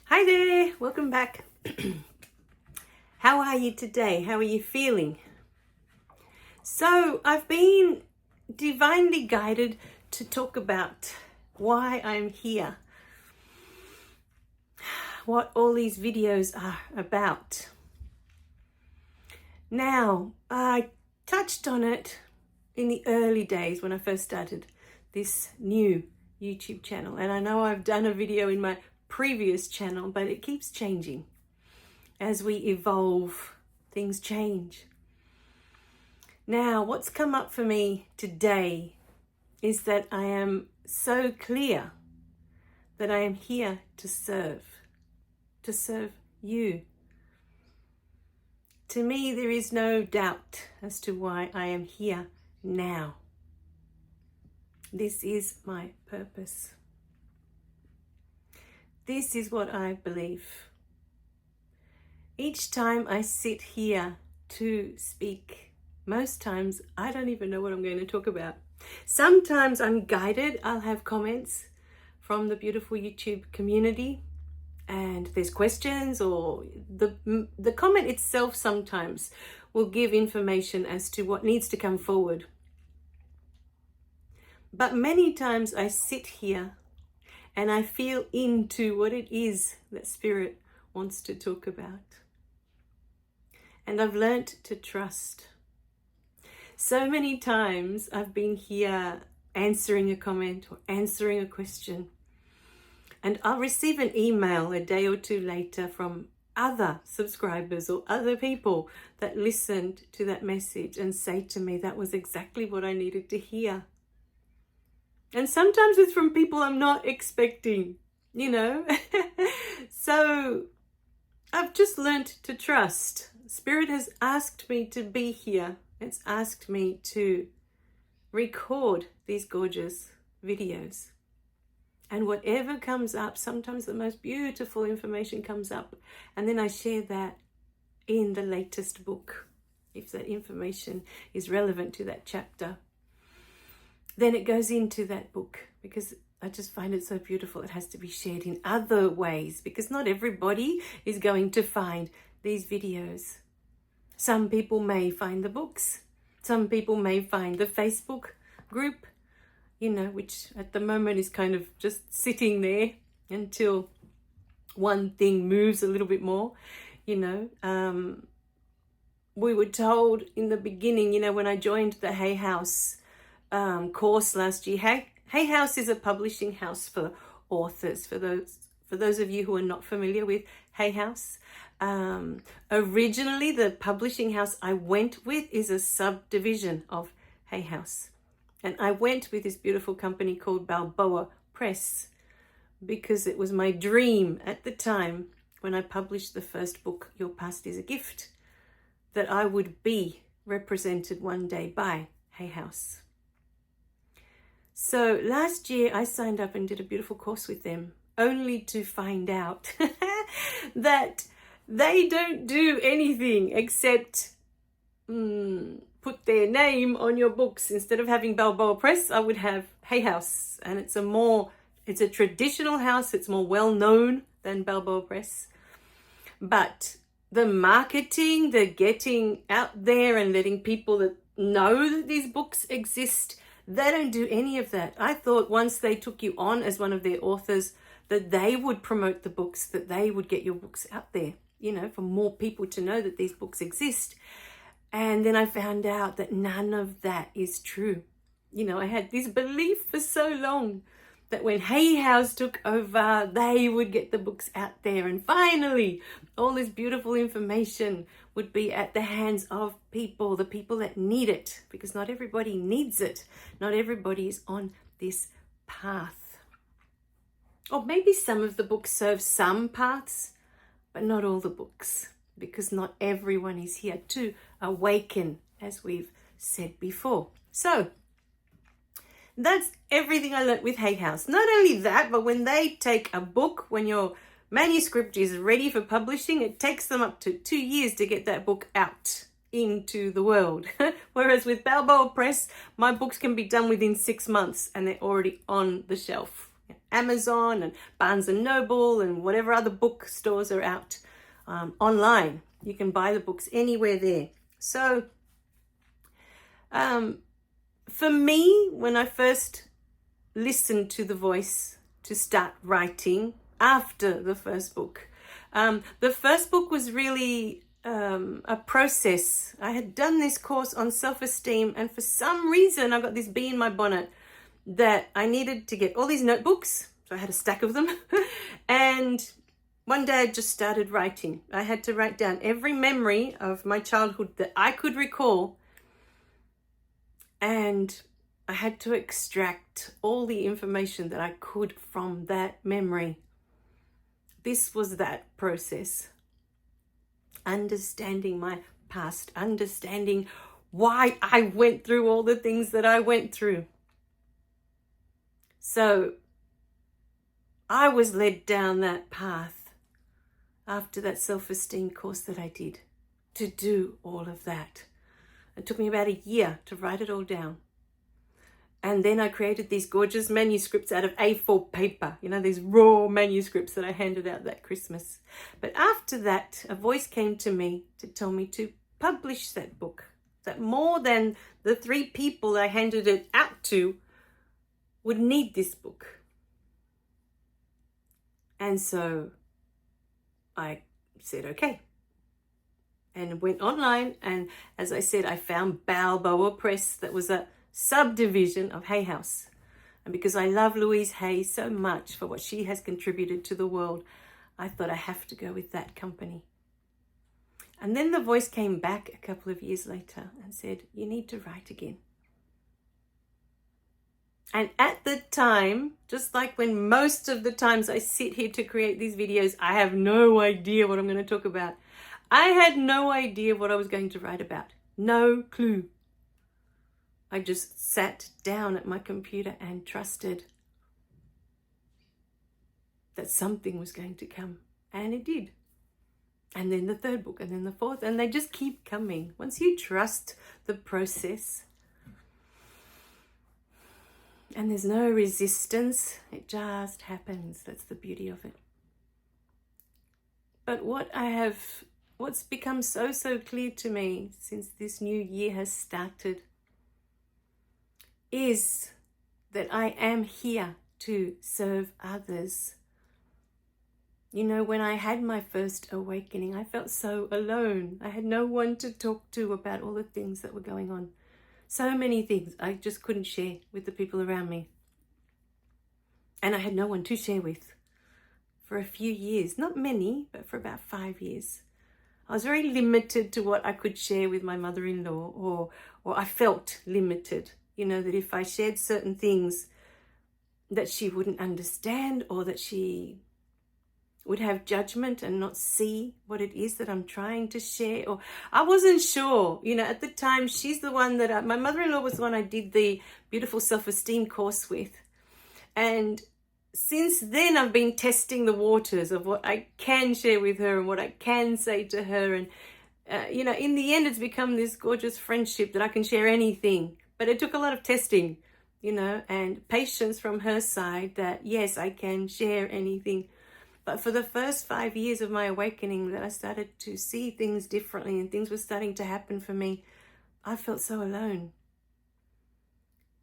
Hi there, welcome back. How are you today? How are you feeling? So I've been divinely guided to talk about why I'm here, what all these videos are about. Now, I touched on it in the early days when I first started this new YouTube channel, and I know I've done a video in my previous channel, but it keeps changing. As we evolve, things change. Now, what's come up for me today is that I am so clear that I am here to serve you. To me, there is no doubt as to why I am here now. This is my purpose. This is what I believe. Each time I sit here to speak, most times I don't even know what I'm going to talk about. Sometimes I'm guided. I'll have comments from the beautiful YouTube community, and there's questions, or the comment itself sometimes will give information as to what needs to come forward. But many times I sit here and I feel into what it is that Spirit wants to talk about. And I've learnt to trust. So many times I've been here answering a comment or answering a question, and I'll receive an email a day or two later from other subscribers or other people that listened to that message and say to me, that was exactly what I needed to hear. And sometimes it's from people I'm not expecting, So I've just learnt to trust. Spirit has asked me to be here. It's asked me to record these gorgeous videos. And whatever comes up, sometimes the most beautiful information comes up. And then I share that in the latest book, if that information is relevant to that chapter. Then it goes into that book, because I just find it so beautiful. It has to be shared in other ways, because not everybody is going to find these videos. Some people may find the books. Some people may find the Facebook group, which at the moment is kind of just sitting there until one thing moves a little bit more, We were told in the beginning, when I joined the Hay House course last year. Hay House is a publishing house for authors. For those of you who are not familiar with Hay House, originally the publishing house I went with is a subdivision of Hay House, and I went with this beautiful company called Balboa Press because it was my dream at the time when I published the first book, Your Past is a Gift, that I would be represented one day by Hay House. So last year I signed up and did a beautiful course with them, only to find out that they don't do anything except put their name on your books. Instead of having Balboa Press, I would have Hay House, and it's a traditional house. It's more well known than Balboa Press, but the marketing, the getting out there and letting people that know that these books exist, they don't do any of that. I thought once they took you on as one of their authors, that they would promote the books, that they would get your books out there, for more people to know that these books exist. And then I found out that none of that is true. I had this belief for so long that when Hay House took over, they would get the books out there. And finally, all this beautiful information would be at the hands of people, the people that need it, because not everybody needs it. Not everybody is on this path. Or maybe some of the books serve some paths, but not all the books, because not everyone is here to awaken, as we've said before. So that's everything I learned with Hay House. Not only that, but when they take a book, when your manuscript is ready for publishing, it takes them up to 2 years to get that book out into the world. Whereas with Balboa Press, my books can be done within 6 months and they're already on the shelf. Amazon and Barnes and Noble and whatever other bookstores are out online. You can buy the books anywhere there. So for me, when I first listened to the voice to start writing after the first book was really a process. I had done this course on self-esteem, and for some reason I got this bee in my bonnet that I needed to get all these notebooks. So I had a stack of them. And one day I just started writing. I had to write down every memory of my childhood that I could recall. And I had to extract all the information that I could from that memory. This was that process. Understanding my past, understanding why I went through all the things that I went through. So I was led down that path after that self-esteem course that I did to do all of that. It took me about a year to write it all down. And then I created these gorgeous manuscripts out of A4 paper, these raw manuscripts that I handed out that Christmas. But after that, a voice came to me to tell me to publish that book, that more than the 3 people I handed it out to would need this book. And so I said, okay, and went online. And as I said, I found Balboa Press, that was a subdivision of Hay House. And because I love Louise Hay so much for what she has contributed to the world, I thought I have to go with that company. And then the voice came back a couple of years later and said, you need to write again. And at the time, just like when most of the times I sit here to create these videos, I have no idea what I'm going to talk about. I had no idea what I was going to write about. No clue. I just sat down at my computer and trusted that something was going to come. And it did. And then the 3rd book, and then the 4th, and they just keep coming. Once you trust the process, and there's no resistance, it just happens. That's the beauty of it. But what's become so clear to me since this new year has started is that I am here to serve others. When I had my first awakening, I felt so alone. I had no one to talk to about all the things that were going on. So many things I just couldn't share with the people around me. And I had no one to share with for a few years. Not many, but for about 5 years. I was very limited to what I could share with my mother-in-law, or I felt limited. That if I shared certain things that she wouldn't understand, or that she would have judgment and not see what it is that I'm trying to share. Or I wasn't sure, at the time. She's the one that my mother-in-law was the one I did the beautiful self-esteem course with. And since then I've been testing the waters of what I can share with her and what I can say to her. And, in the end, it's become this gorgeous friendship that I can share anything. But it took a lot of testing, and patience from her side that, yes, I can share anything. But for the first 5 years of my awakening, that I started to see things differently and things were starting to happen for me, I felt so alone.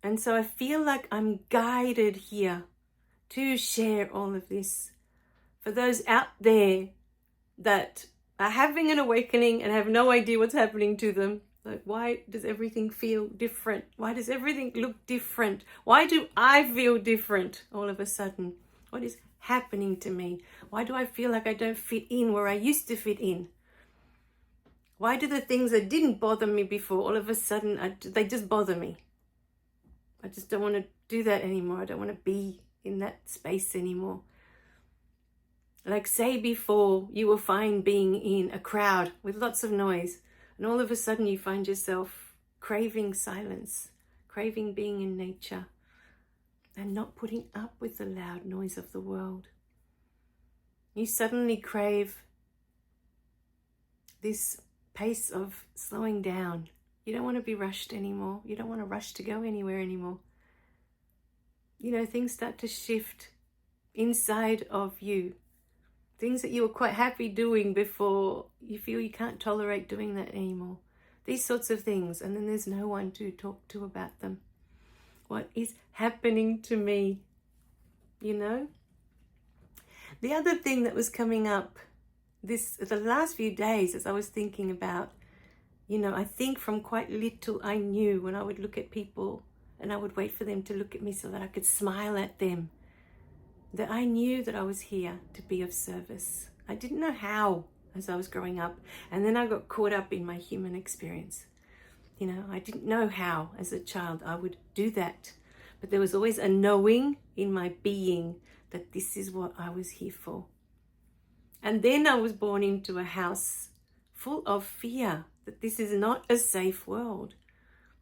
And so I feel like I'm guided here to share all of this for those out there that are having an awakening and have no idea what's happening to them. Like, why does everything feel different? Why does everything look different? Why do I feel different all of a sudden? What is happening to me? Why do I feel like I don't fit in where I used to fit in? Why do the things that didn't bother me before, all of a sudden, they just bother me? I just don't want to do that anymore. I don't want to be in that space anymore. Like, say before you were fine being in a crowd with lots of noise, and all of a sudden you find yourself craving silence, craving being in nature, and not putting up with the loud noise of the world. You suddenly crave this pace of slowing down. You don't want to be rushed anymore. You don't want to rush to go anywhere anymore. Things start to shift inside of you. Things that you were quite happy doing before you feel you can't tolerate doing that anymore. These sorts of things. And then there's no one to talk to about them. What is happening to me? You know? The other thing that was coming up the last few days as I was thinking about, I think from quite little I knew when I would look at people and I would wait for them to look at me so that I could smile at them, that I knew that I was here to be of service. I didn't know how as I was growing up, and then I got caught up in my human experience. I didn't know how as a child I would do that, but there was always a knowing in my being that this is what I was here for. And then I was born into a house full of fear that this is not a safe world,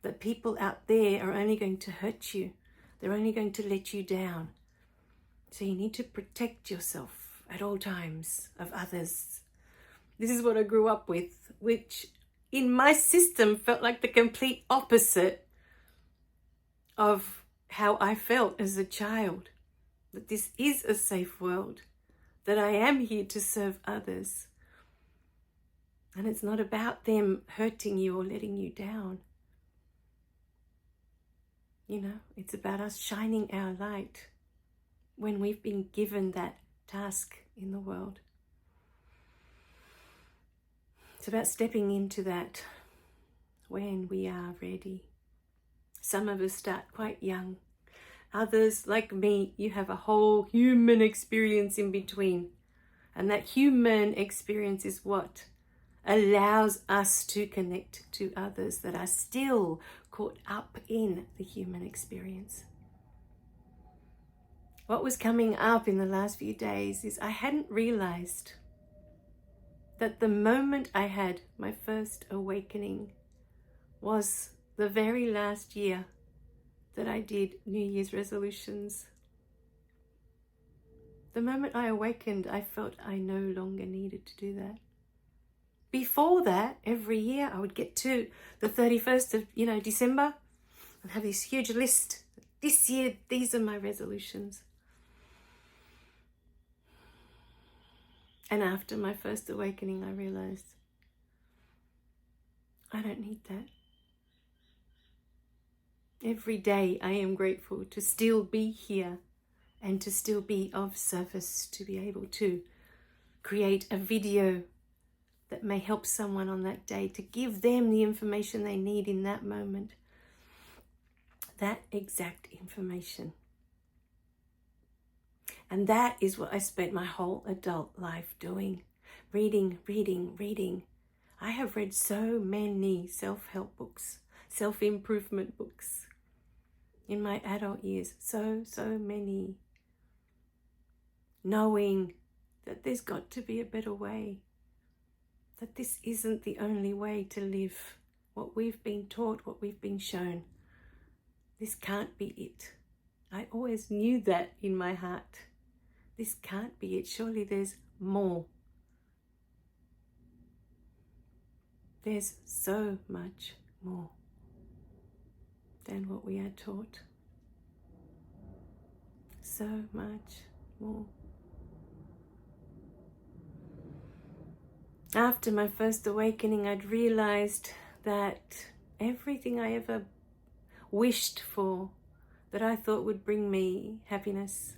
that people out there are only going to hurt you. They're only going to let you down. So you need to protect yourself at all times of others. This is what I grew up with, which in my system felt like the complete opposite of how I felt as a child, that this is a safe world, that I am here to serve others. And it's not about them hurting you or letting you down. It's about us shining our light when we've been given that task in the world. It's about stepping into that when we are ready. Some of us start quite young. Others, like me, you have a whole human experience in between. And that human experience is what allows us to connect to others that are still caught up in the human experience. What was coming up in the last few days is I hadn't realized that the moment I had my first awakening was the very last year that I did New Year's resolutions. The moment I awakened, I felt I no longer needed to do that. Before that, every year I would get to the 31st of, December and have this huge list. This year, these are my resolutions. And after my first awakening, I realized I don't need that. Every day I am grateful to still be here and to still be of service, to be able to create a video that may help someone on that day, to give them the information they need in that moment. That exact information. And that is what I spent my whole adult life doing. Reading. I have read so many self-help books, self-improvement books in my adult years. So many. Knowing that there's got to be a better way. That this isn't the only way to live. What we've been taught, what we've been shown. This can't be it. I always knew that in my heart. This can't be it. Surely there's more. There's so much more than what we are taught. So much more. After my first awakening, I'd realized that everything I ever wished for, that I thought would bring me happiness,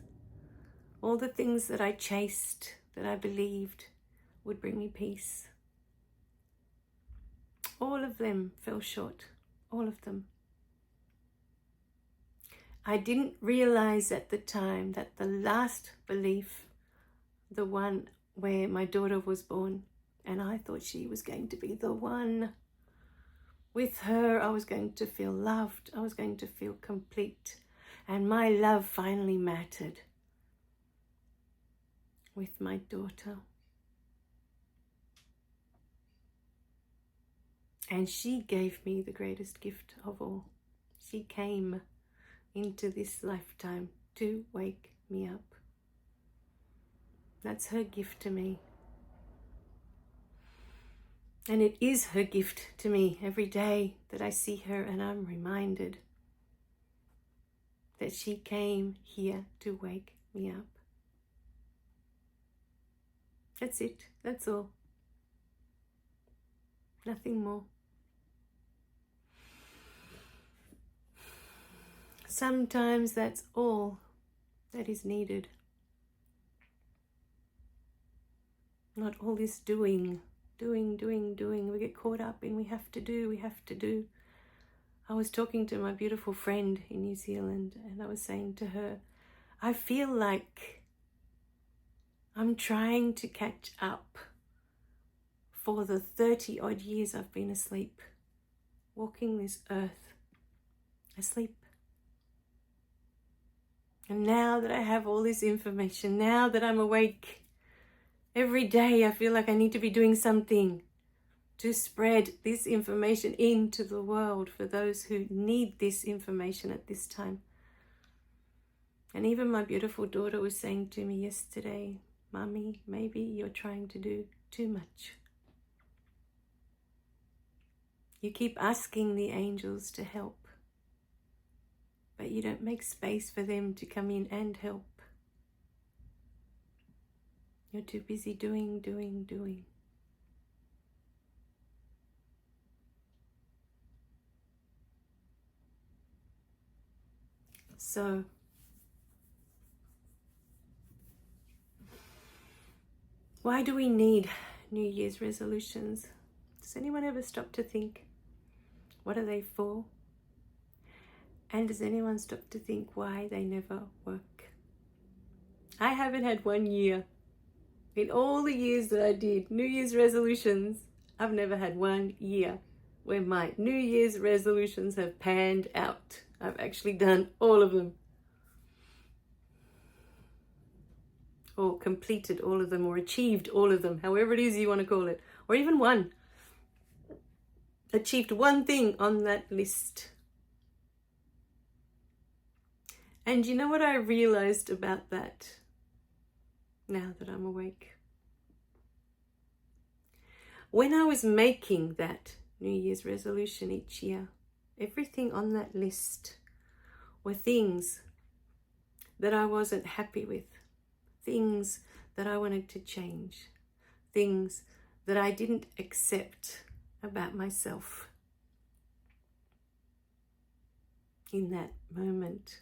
all the things that I chased, that I believed would bring me peace, all of them fell short, all of them. I didn't realize at the time that the last belief, the one where my daughter was born, and I thought she was going to be the one. With her, I was going to feel loved. I was going to feel complete. And my love finally mattered with my daughter. And she gave me the greatest gift of all. She came into this lifetime to wake me up. That's her gift to me. And it is her gift to me every day that I see her, and I'm reminded that she came here to wake me up. That's it. That's all. Nothing more. Sometimes that's all that is needed. Not all this doing. We get caught up in we have to do. I was talking to my beautiful friend in New Zealand, and I was saying to her, I feel like I'm trying to catch up for the 30 odd years I've been asleep, walking this earth, asleep. And now that I have all this information, now that I'm awake, every day I feel like I need to be doing something to spread this information into the world for those who need this information at this time. And even my beautiful daughter was saying to me yesterday, Mummy, maybe you're trying to do too much. You keep asking the angels to help, but you don't make space for them to come in and help. You're too busy doing. So, why do we need New Year's resolutions? Does anyone ever stop to think, what are they for? And does anyone stop to think why they never work? I haven't had 1 year. In all the years that I did New Year's resolutions, I've never had 1 year where my New Year's resolutions have panned out. I've actually done all of them. Or completed all of them, or achieved all of them, however it is you want to call it. Or even one. Achieved one thing on that list. And you know what I realized about that now that I'm awake? When I was making that New Year's resolution each year, everything on that list were things that I wasn't happy with, things that I wanted to change, things that I didn't accept about myself in that moment.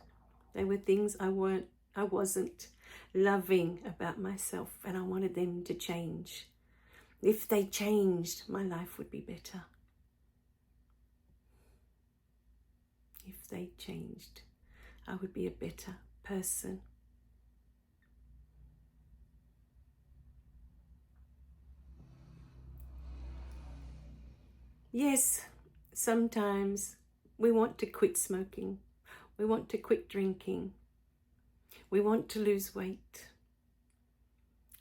They were things I wasn't loving about myself, and I wanted them to change. If they changed, my life would be better. If they changed, I would be a better person. Yes, sometimes we want to quit smoking. We want to quit drinking. We want to lose weight.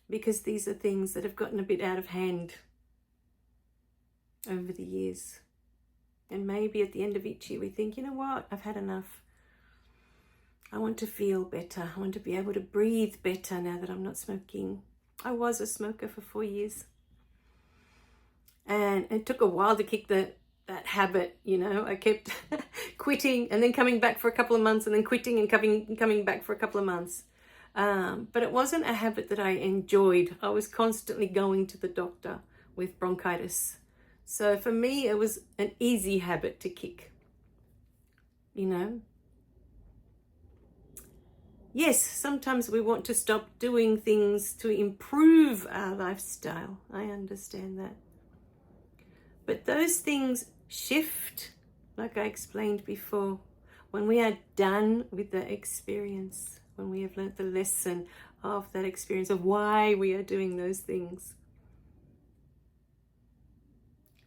Because these are things that have gotten a bit out of hand over the years. And maybe at the end of each year we think, you know what, I've had enough. I want to feel better. I want to be able to breathe better now that I'm not smoking. I was a smoker for 4 years. And it took a while to kick that habit, you know. I kept quitting and then coming back for a couple of months, and then quitting and coming back for a couple of months. But it wasn't a habit that I enjoyed. I was constantly going to the doctor with bronchitis. So for me, it was an easy habit to kick, you know. Yes, sometimes we want to stop doing things to improve our lifestyle. I understand that. But those things shift, like I explained before, when we are done with the experience, when we have learnt the lesson of that experience, of why we are doing those things.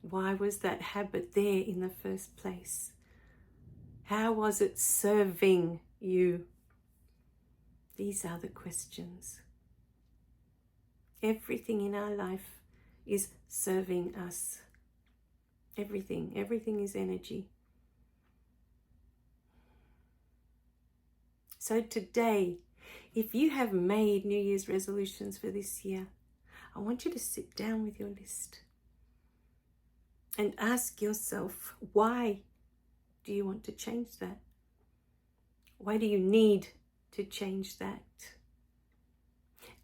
Why was that habit there in the first place? How was it serving you? These are the questions. Everything in our life is serving us. Everything is energy. So today, if you have made New Year's resolutions for this year, I want you to sit down with your list and ask yourself, why do you want to change that? Why do you need to change that?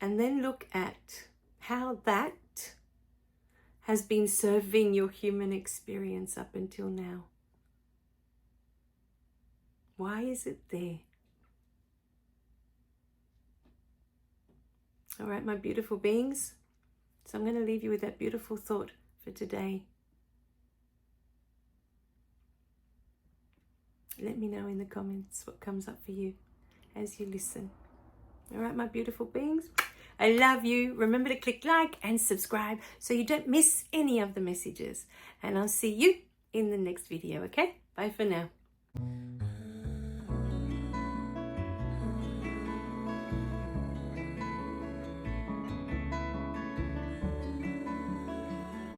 And then look at how that has been serving your human experience up until now. Why is it there? All right, my beautiful beings. So I'm going to leave you with that beautiful thought for today. Let me know in the comments what comes up for you as you listen. All right, my beautiful beings. I love you. Remember to click like and subscribe so you don't miss any of the messages. And I'll see you in the next video, okay? Bye for now.